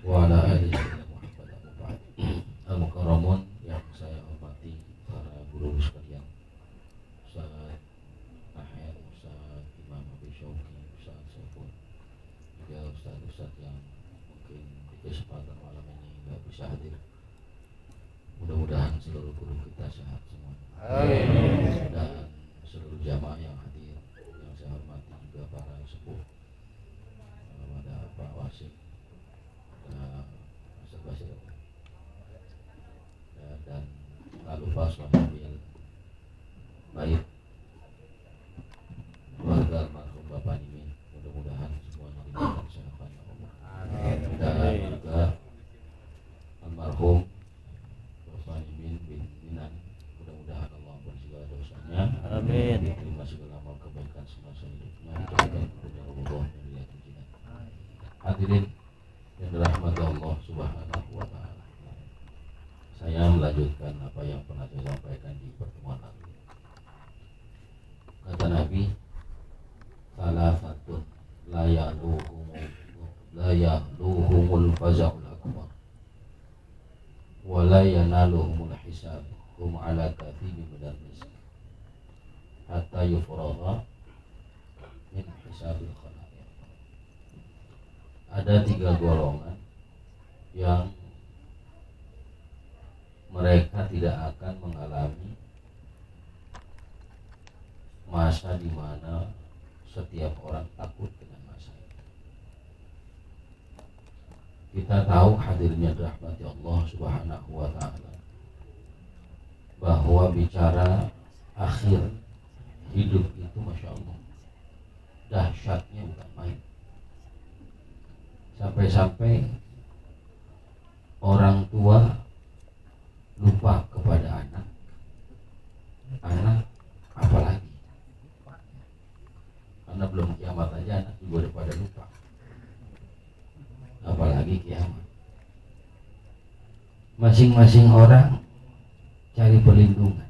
wa ala alihi Muhammad al-mukarramun yang saya hormati para guru sekalian, Ustaz Ahad, Ustaz Imam Abi Syauqi, Ustaz Saiful, juga Ustaz-Ustaz yang mungkin di kesempatan malam ini nggak bisa hadir. Mudah-mudahan seluruh guru kita sehat semua. Amin. Dan seluruh jamaah yang hadir, yang saya hormati juga para sepuh, ada Pak Wasit, Ustaz Basir, dan tak lupa Suhabil baik keluarga almarhum Bapak Nimin, mudah-mudahan semuanya diberikan kesehatan ya Allah. Dan juga almarhum Bapak Nimin bin Minan, mudah-mudahan Allah ampuni segala dosanya. Amin. Diterima segala amal kebaikan semasa hidupnya, dijadikan punya Allah yang dilihat jinan. Hadirin yang dirahmati Allah Subhanahu wa taala. Saya melanjutkan apa yang pernah saya sampaikan di pertemuan lalu. Kata Nabi, salah satu la ya'luhumul faza'ul akbar wa la yanaluhumul hisab hum ala kathibin minal misk hatta yufragha min hisabil khalaiq. Ada 3 golongan yang mereka tidak akan mengalami masa di mana setiap orang takut dengan masa itu. Kita tahu hadirnya rahmati Allah Subhanahu wa taala bahwa bicara akhir hidup itu Masya Allah dahsyatnya bukan main. Sampai-sampai orang tua lupa kepada anak apalagi karena belum kiamat aja anak juga udah pada lupa, apalagi kiamat. Masing-masing orang cari perlindungan.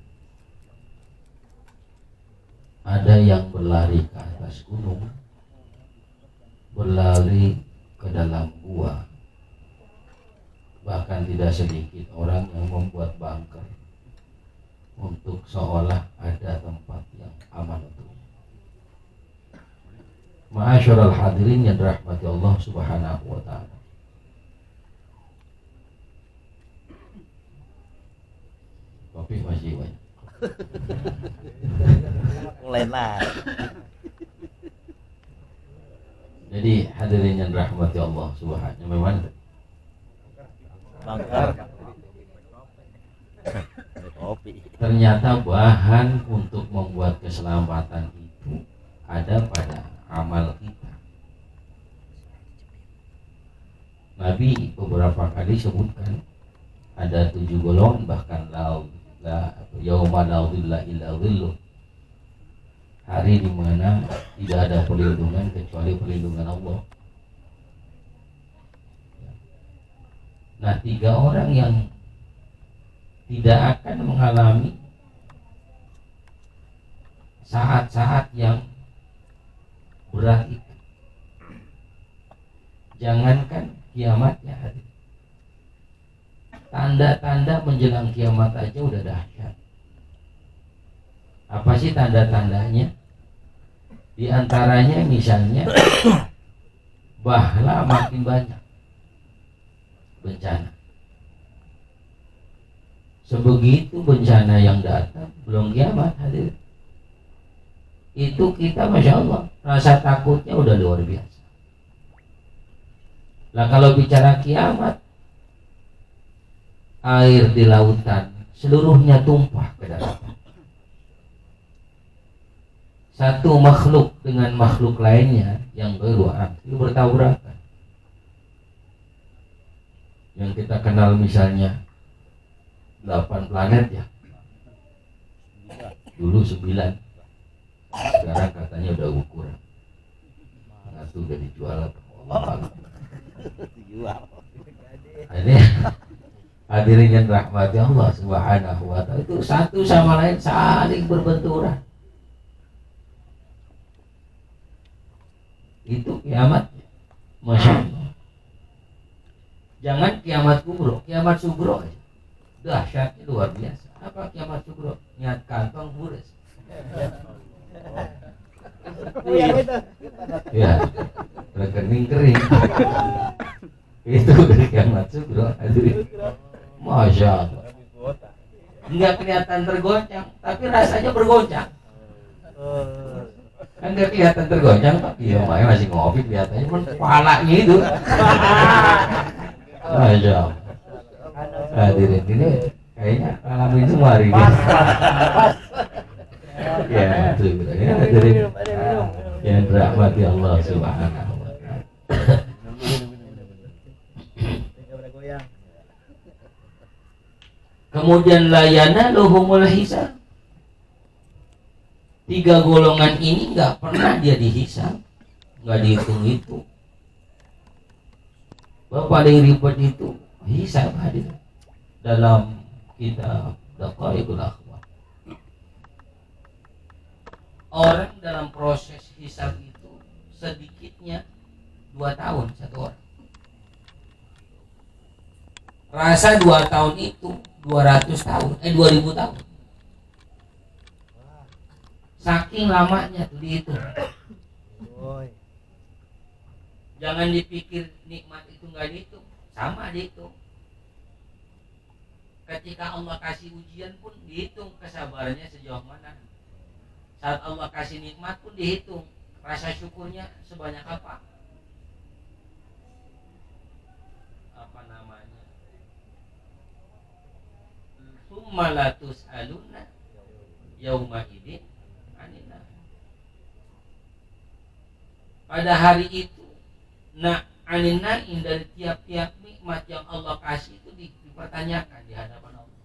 Ada yang berlari ke atas gunung, berlari ke dalam gua, bahkan tidak sedikit orang yang membuat bunker untuk seolah ada tempat yang aman untuknya. Ma'asyiral hadirin yang dirahmati Allah Subhanahu wa taala. Kopi masih banyak. Mulai lah. Jadi hadirin yang dirahmati Allah Subhanahu wa taala. Bangkar. Kopi. Ternyata bahan untuk membuat keselamatan itu ada pada amal kita. Nabi beberapa kali sebutkan ada 7 golongan, bahkan yauma la dhilla illa dhilluh, hari di mana tidak ada perlindungan kecuali perlindungan Allah. Nah, 3 orang yang tidak akan mengalami saat-saat yang berat itu, jangankan kiamatnya hadir, tanda-tanda menjelang kiamat aja udah dahsyat. Apa sih tanda-tandanya? Di antaranya misalnya bahla makin banyak bencana. Sebegitu bencana yang datang, belum kiamat hadir, itu kita Masya Allah rasa takutnya udah luar biasa. Nah, kalau bicara kiamat, air di lautan seluruhnya tumpah ke daratan. Satu makhluk dengan makhluk lainnya yang berduaan itu bertabrakan. Yang kita kenal misalnya 8 planet ya, dulu 9, sekarang katanya udah ukuran. Satu udah dijual apa? Dijual. Ini hadirin yang rahmati Allah Subhanahu wa taala, itu satu sama lain saling berbenturan. Itu kiamat, Masya Allah. Jangan kiamat kubro, kiamat sugro aja. Dahsyatnya luar biasa. Apa kiamat sugro? Niat kantong bures. Ya, rekening kering. Itu kiamat sugro. Masya Allah. Enggak kelihatan tergoncang, tapi rasanya bergoncang. Kan nggak kelihatan tergoncang, tapi ya makanya masih ngopi kelihatannya, pun kepalanya itu. Masya Allah. Hadirin ini kayaknya ngalamin semua hari ini. Ya, itu ya, hadirin yang dirahmati Allah Subhanahu wa Ta'ala. Kemudian layana luhumul hisab. 3 golongan ini nggak pernah dia dihisab, nggak dihitung. Paling ribet itu hisab hadir dalam kitab Daqaiqul Akhbar. Orang dalam proses hisab itu sedikitnya 2 tahun satu orang. Rasa 2 tahun itu 200 tahun, 2000 tahun. Saking lamanya tuh dihitung. Jangan dipikir nikmat itu nggak dihitung, sama dihitung. Ketika Allah kasih ujian pun dihitung kesabarannya sejauh mana. Saat Allah kasih nikmat pun dihitung, rasa syukurnya sebanyak apa. Apa namanya? Tsumma la tus'aluna yauma idzin. Pada hari itu dari tiap-tiap nikmat yang Allah kasih itu dipertanyakan di hadapan Allah.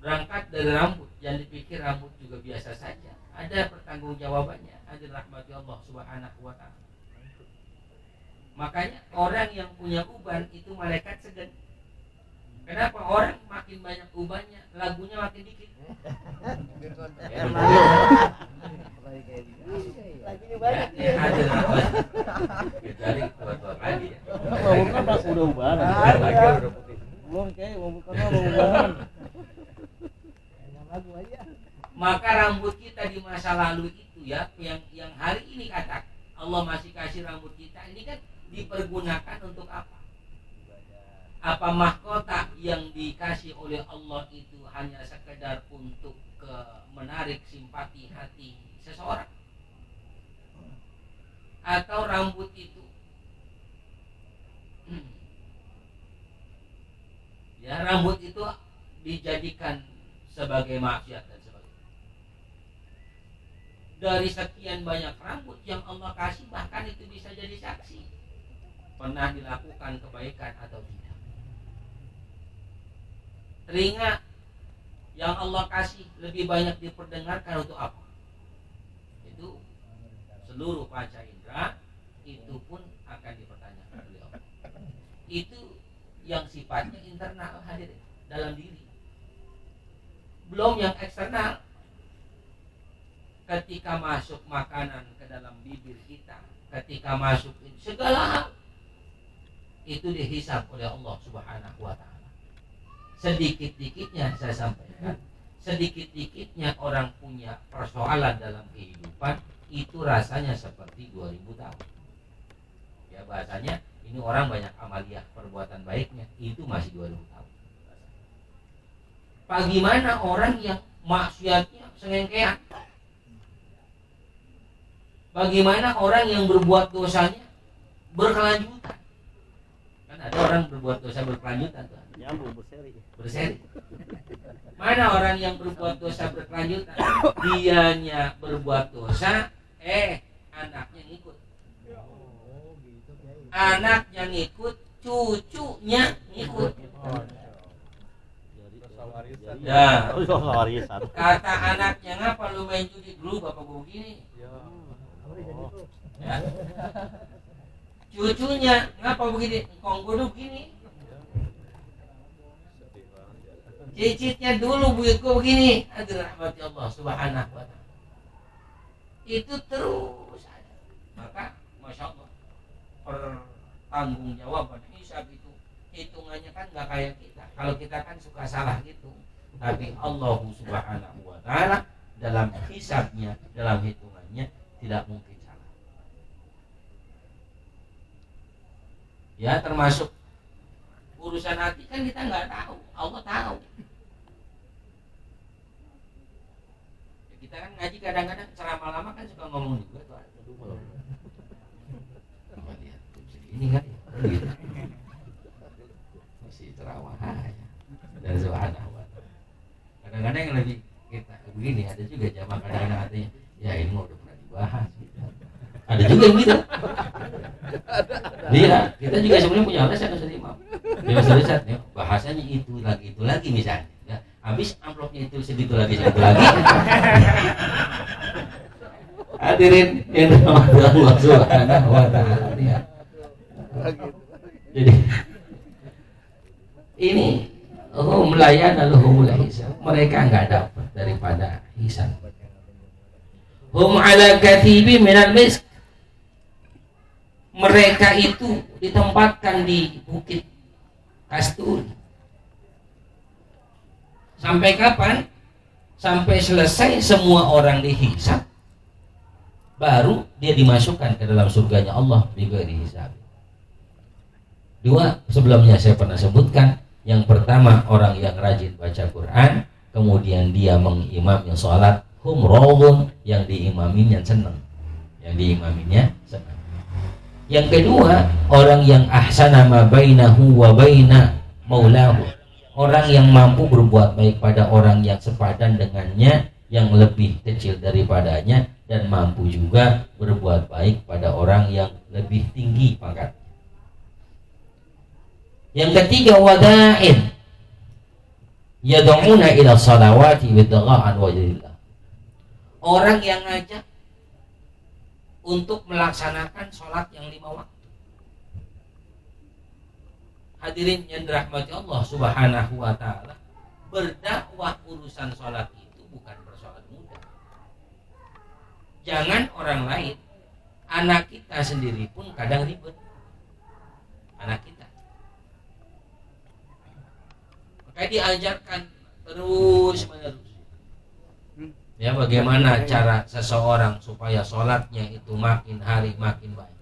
Berangkat dari rambut, jangan dipikir rambut juga biasa saja. Ada pertanggungjawabannya, ada rahmat Allah Subhanahu wa Ta'ala. Makanya orang yang punya uban itu malaikat segan. Kenapa? Orang makin banyak ubannya, lagunya makin dikit. Lagunya banyak ya, ada rahmat. Kecuali tua-tua kali ya. Ngomongnya pas udah ubahan. Lagi udah putih. Belum kayak ngomongnya mau ubahan. lagu aja. Maka rambut kita di masa lalu itu ya, yang hari ini kata Allah masih kasih rambut kita ini kan dipergunakan untuk apa? Apa mahkota yang dikasih oleh Allah itu hanya sekedar untuk menarik simpati hati seseorang? Atau rambut itu ya, rambut itu dijadikan sebagai maksiat dan sebagainya. Dari sekian banyak rambut yang Allah kasih, bahkan itu bisa jadi saksi pernah dilakukan kebaikan atau tidak. Telinga yang Allah kasih lebih banyak diperdengarkan untuk apa? Itu seluruh panca indera itu pun akan dipertanyakan oleh Allah. Itu yang sifatnya internal hadir dalam diri. Belum yang eksternal. Ketika masuk makanan ke dalam bibir kita, ketika masuk segala hal itu dihisab oleh Allah Subhanahu wa Ta'ala. Sedikit-dikitnya saya sampaikan, sedikit-dikitnya orang punya persoalan dalam kehidupan itu rasanya seperti 2000 tahun. Ya bahasanya ini orang banyak amaliyah perbuatan baiknya itu masih 2000 tahun. Bagaimana orang yang maksiatnya sengengkean? Bagaimana orang yang berbuat dosanya berkelanjutan? Kan ada orang berbuat dosa berkelanjutan tuh. Nyambung Berseri. Mana orang yang berbuat dosa berkelanjutan? Dianya berbuat dosa, anaknya ngikut. Anaknya ngikut, cucunya ngikut. Ya. Kata anaknya, ngapa lu main judi dulu bapak gue begini? Ya. Cucunya, ngapa begini? Engkong gue begini. Cicitnya dulu buyut gue begini. Aduh rahmat Allah Subhanahu wa Ta'ala. Itu terus ada. Maka Masya Allah, per pertanggungjawaban hisab itu hitungannya kan nggak kayak kita. Kalau kita kan suka salah gitu, tapi Allah Subhanahu wa taala dalam hisabnya, dalam hitungannya tidak mungkin salah. Ya, termasuk urusan hati kan kita nggak tahu, Allah tahu. Ya, kita kan ngaji kadang-kadang ceramah lama kan suka ngomong juga tuh. Aduh, kalau lihat ini kan gitu. Masih terawih ya. Dan subhanahu wa ta'ala. Kadang-kadang yang lebih kita begini, ada juga jamaah kadang-kadang artinya ya ini mau udah pernah dibahas gitu. Ada juga yang gitu. Iya, kita juga sebenarnya punya alasan Ustaz Imam. Ya Ustaz, ya, bahasanya itu lagi misalnya. Ya, habis amplopnya itu segitu lagi. Hadirin yang dirahmati Allah Subhanahu wa taala. Ya. Jadi ini layana lahumul hisab. Mereka enggak dapat daripada hisab. Hum ala katibi minal misk. Mereka itu ditempatkan di bukit kasturi. Sampai kapan? Sampai selesai semua orang dihisab, baru dia dimasukkan ke dalam surganya Allah bighairi hisab. Dua sebelumnya saya pernah sebutkan. Yang pertama orang yang rajin baca Quran, kemudian dia mengimami sholat, hum rawun, yang diimaminya senang, yang diimaminya senang. Yang kedua, orang yang ahsana ma bainahu wa baina maulahu, orang yang mampu berbuat baik pada orang yang sepadan dengannya, yang lebih kecil daripadanya, dan mampu juga berbuat baik pada orang yang lebih tinggi pangkat. Yang ketiga, wada'in yad'una ila salawati bidgha'an wajhillah, orang yang ngajak untuk melaksanakan sholat yang 5 waktu. Hadirin yang dirahmati Allah Subhanahu wa ta'ala, berdakwah urusan sholat itu bukan persoalan mudah. Jangan orang lain, anak kita sendiri pun kadang ribet. Anak kita, maka diajarkan terus menerus. Ya, bagaimana cara seseorang supaya sholatnya itu makin hari makin baik.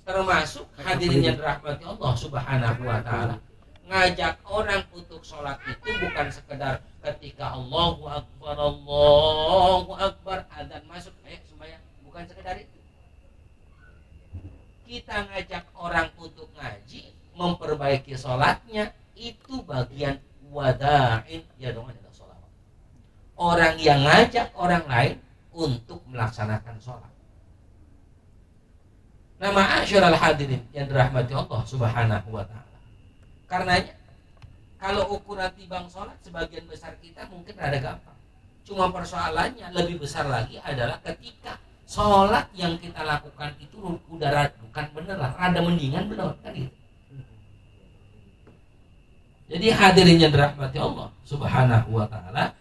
Termasuk hadirin yang dirahmati Allah Subhanahu wa ta'ala, ngajak orang untuk sholat itu bukan sekedar ketika Allahu Akbar adzan masuk sembahyang, bukan sekedar itu. Kita ngajak orang untuk ngaji, memperbaiki sholatnya, itu bagian wada'in ya dong. Orang yang ngajak orang lain untuk melaksanakan sholat. Nah, ma'asyiral hadirin yang dirahmati Allah Subhanahu wa ta'ala, karenanya kalau ukuran timbang sholat sebagian besar kita mungkin rada gampang. Cuma persoalannya lebih besar lagi adalah ketika sholat yang kita lakukan itu udah bukan bener lah, rada mendingan bener kan gitu. Jadi hadirin yang dirahmati Allah Subhanahu wa ta'ala,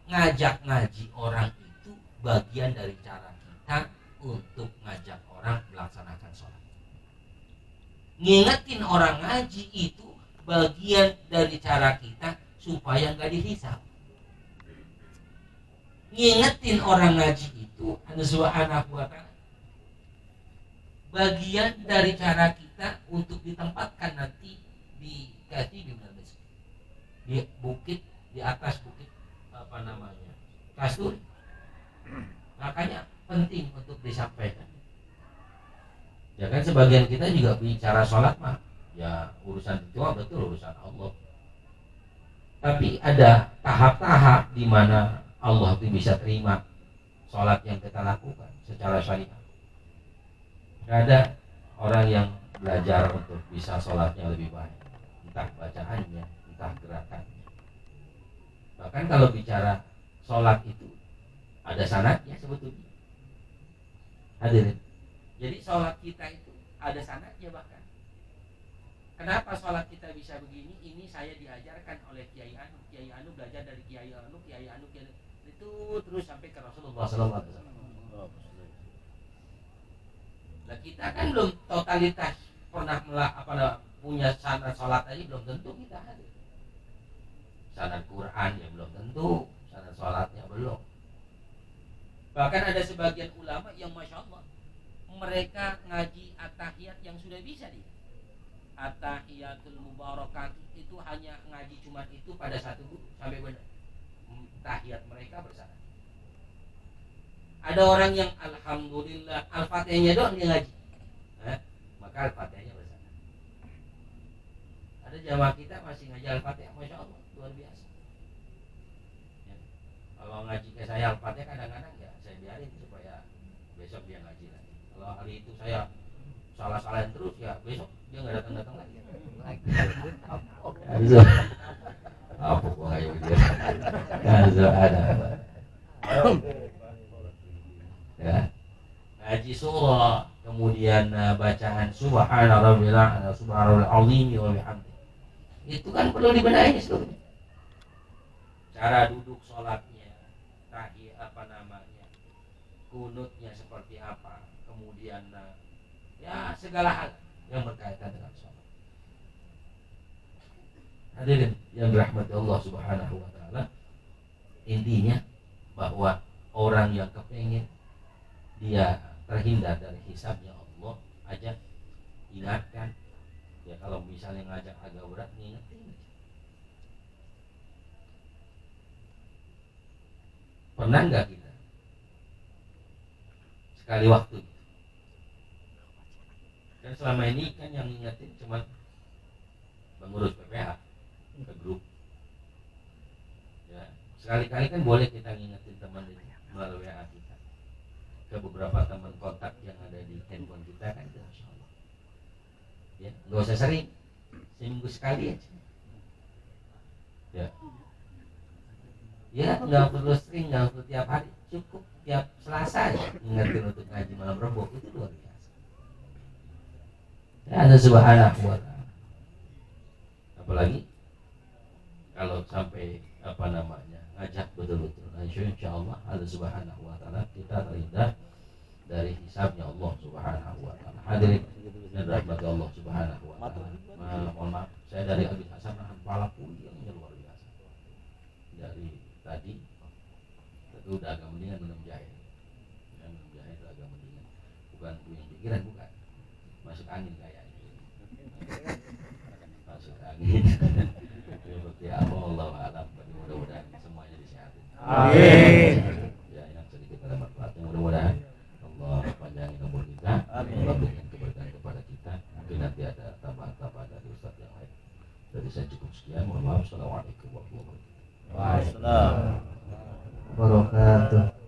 ngajak ngaji orang itu bagian dari cara kita untuk ngajak orang melaksanakan sholat. Ngingetin orang ngaji itu bagian dari cara kita supaya nggak dihisab. Ngingetin orang ngaji itu subhanahu wa ta'ala bagian dari cara kita untuk ditempatkan nanti di bukit, di atas bukit kasturi. Makanya penting untuk disampaikan. Ya kan sebagian kita juga bicara sholat mah ya urusan itu betul urusan Allah. Tapi ada tahap-tahap di mana Allah itu bisa terima sholat yang kita lakukan secara syariat. Ada orang yang belajar untuk bisa sholatnya lebih baik, entah bacaannya, entah gerakannya. Bahkan kalau bicara sholat itu ada sanadnya sebetulnya. Hadirin, jadi sholat kita itu ada sanadnya bahkan. Kenapa sholat kita bisa begini? Ini saya diajarkan oleh Kiai Anu. Kiai Anu belajar dari Kiai Anu, Kiai Anu, Kiai Anu. Itu terus sampai ke Rasulullah SAW. Nah kita kan belum totalitas pernah punya sanad sholat aja belum tentu kita hadir. Sanad Quran ya belum tentu, sanad sholatnya belum. Bahkan ada sebagian ulama yang masya Allah mereka ngaji at-tahiyat yang sudah bisa dia. At-tahiyatul mubarakatuh itu hanya ngaji cuma itu pada satu guru sampai benar. Tahiyat mereka bersama. Ada orang yang alhamdulillah al-fatihahnya doang dia ngaji. Maka al-fatihahnya bersama. Ada jamaah kita masih ngaji al-fatihah, masya Allah luar biasa. Ya. Kalau ngaji ke saya al-fatihah kadang-kadang ya saya biarin supaya besok dia ngaji lagi. Kalau hari itu saya salah-salahin terus ya besok dia nggak datang lagi. Apa gua kayak gitu? Ada. Ya. Ngaji surah, kemudian bacaan subhana rabbil a'la, subhana rabbil azim wa bihamdi. Itu kan perlu dibenahi seluruhnya. Cara duduk sholatnya, kunutnya seperti apa, kemudian ya segala hal yang berkaitan dengan sholat. Hadirin yang dirahmati Allah Subhanahu wa taala, intinya bahwa orang yang kepengen dia terhindar dari hisabnya Allah, ajak, ingatkan. Ya kalau misalnya ngajak agak berat, ngingetin. Pernah nggak kita sekali waktu? Dan selama ini kan yang ngingetin cuma pengurus PPH ke grup. Ya, sekali-kali kan boleh kita ngingetin teman melalui WA kita ke beberapa teman kontak yang ada di handphone kita kan, itu Masya Allah. Ya, nggak usah sering, seminggu sekali aja. Ya, nggak perlu sering, nggak perlu tiap hari, cukup tiap Selasa ya ingetin untuk ngaji malam Rebo, itu luar biasa. Ya, ada subhanahu wa ta'ala. Apalagi kalau sampai ngajak betul-betul, insya Allah ada subhanahu wa ta'ala, kita terhindar dari hisabnya Allah subhanahu wa ta'ala. Hadirin dan rahmat Allah subhanahu wa ta'ala. Mohon maaf, saya dari Abi Hasan nahan kepala puyengnya luar biasa. Dari tadi itu udah agak mendingan minum jahe. Ya, minum jahe itu agak mendingan. Bukan puyeng pikiran, bukan. Masuk angin kayaknya. Masuk angin. Ya Allah alam, mudah-mudahan semuanya disehatin. Amin. Ya, yang sedikit ada manfaatnya, mudah-mudahan Allah panjangin umur kita, Allah berikan keberkahan kepada kita. Mungkin nanti ada tambahan-tambahan dari Ustaz yang lain. Jadi saya cukup sekian. Mohon maaf. Assalamualaikum warahmatullahi wabarakatuh. Waalaikumsalam Wabarakatuh.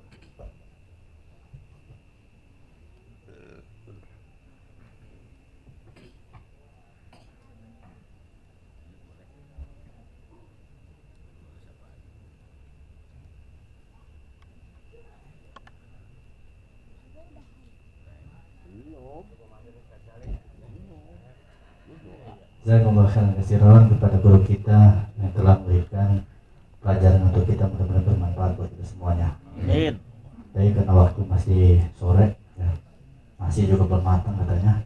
Jazakumullah khairan katsiran kepada guru kita yang telah memberikan pelajaran untuk kita, mudah-mudahan bermanfaat buat kita semuanya. Amin. Tapi karena waktu masih sore, ya, masih juga belum matang katanya.